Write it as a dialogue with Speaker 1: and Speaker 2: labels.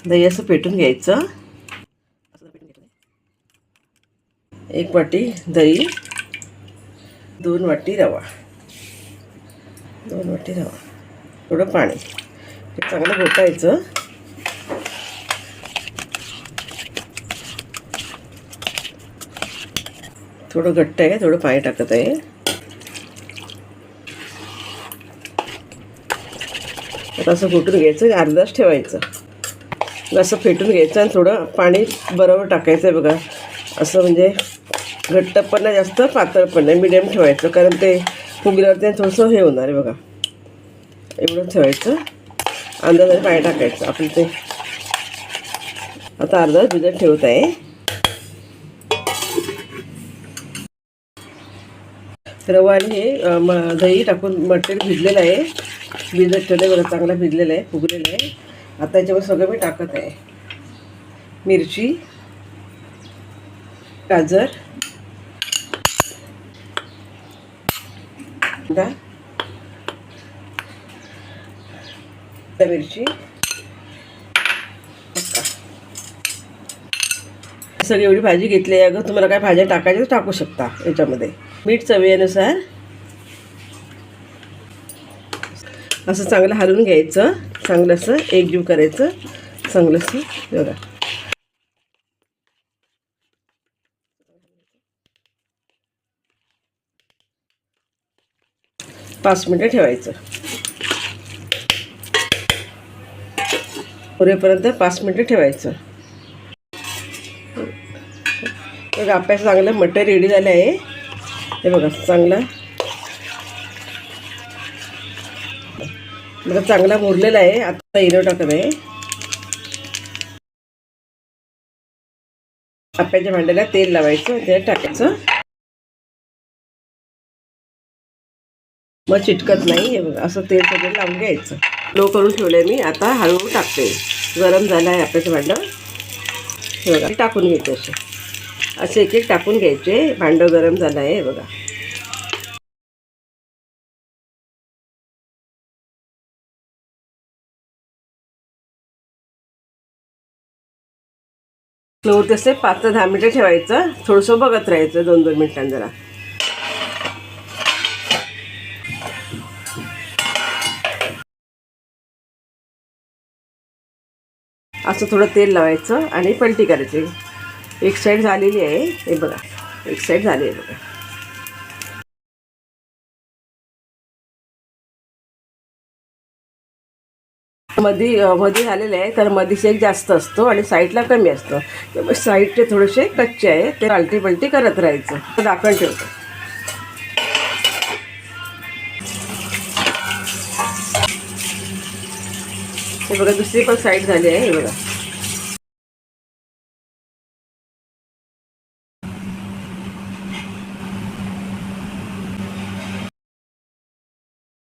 Speaker 1: दही असं फेटून घ्यायचं. एक वाटी दही, 2 वाटी रवा, 2 वाटी रवा, थोडं पाणी, हे चांगलं घोटायचं. थोडं घट्ट आहे, थोडं पाणी टाकत आहे. आता असं घोटून घ्यायचं, अर्धा तास ठेवायचं. असं फेटून घ्यायचं आणि थोडं पाणी बरोबर टाकायचं आहे बघा. असं म्हणजे घट्ट पण नाही जास्त, पातळ पण नाही, मिडियम ठेवायचं. कारण ते फुगल्यावरती थोडंसं हे होणार आहे बघा. एवढं ठेवायचं, अंदाजाने पाणी टाकायचं आपलं ते. आता अर्धा तास भिजत ठेवत आहे. रवा आणि हे दही टाकून मटेरियल भिजलेलं आहे. भिजत ठेवलं बरं, चांगला भिजलेलं आहे, फुगलेलं आहे. आता याच्यावर सगळं मी टाकत आहे. मिरची, गाजर, मिरची, सगळी एवढी भाजी घेतली आहे. अगं तुम्हाला काय भाज्या टाकायच्या टाकू शकता याच्यामध्ये. मीठ चवीनुसार. असं चांगलं हलवून घ्यायचं, चांगलं असं एकजीव करायचं, चांगलं असं बघा. 5 मिनिटं ठेवायचं. पुरेपर्यंत 5 मिनिटं ठेवायचं. तर आपल्याचं चांगलं मटर रेडी झालं आहे. हे बघा चांगलं बघा, चांगला मुरलेला आहे. आता इनो टाकत आहे. आप्याच्या भांड्याला तेल लावायचं, त्यात टाकायचं, मग चिटकत नाही. हे बघा असं तेल सगळं लावून घ्यायचं. लो करून ठेवलंय मी. आता हळूहळू टाकते. गरम झालं आहे आप्याचं भांडं. हे बघा टाकून घ्यायचे, असे एक एक टाकून घ्यायचे. भांडं गरम झालं आहे. हे बघा फ्लोअर तसे 5 ते 10 मिनिटं ठेवायचं. थोडंसं बघत राहायचं 2-2 मिनिटांनी जरा. असं थोडं तेल लावायचं आणि पलटी करायची. एक साईड झालेली आहे. हे बघा एक साईड झाली आहे बघा. मध्ये झालेलं आहे, तर मध्ये शेक जास्त असतो आणि साईडला कमी असतं. त्यामुळे साईडचे थोडेसे कच्चे आहे, ते आलटी पलटी करत राहायचं. झाकण ठेवतो. हे बघा दुसरी पण साईड झाली आहे. हे बघा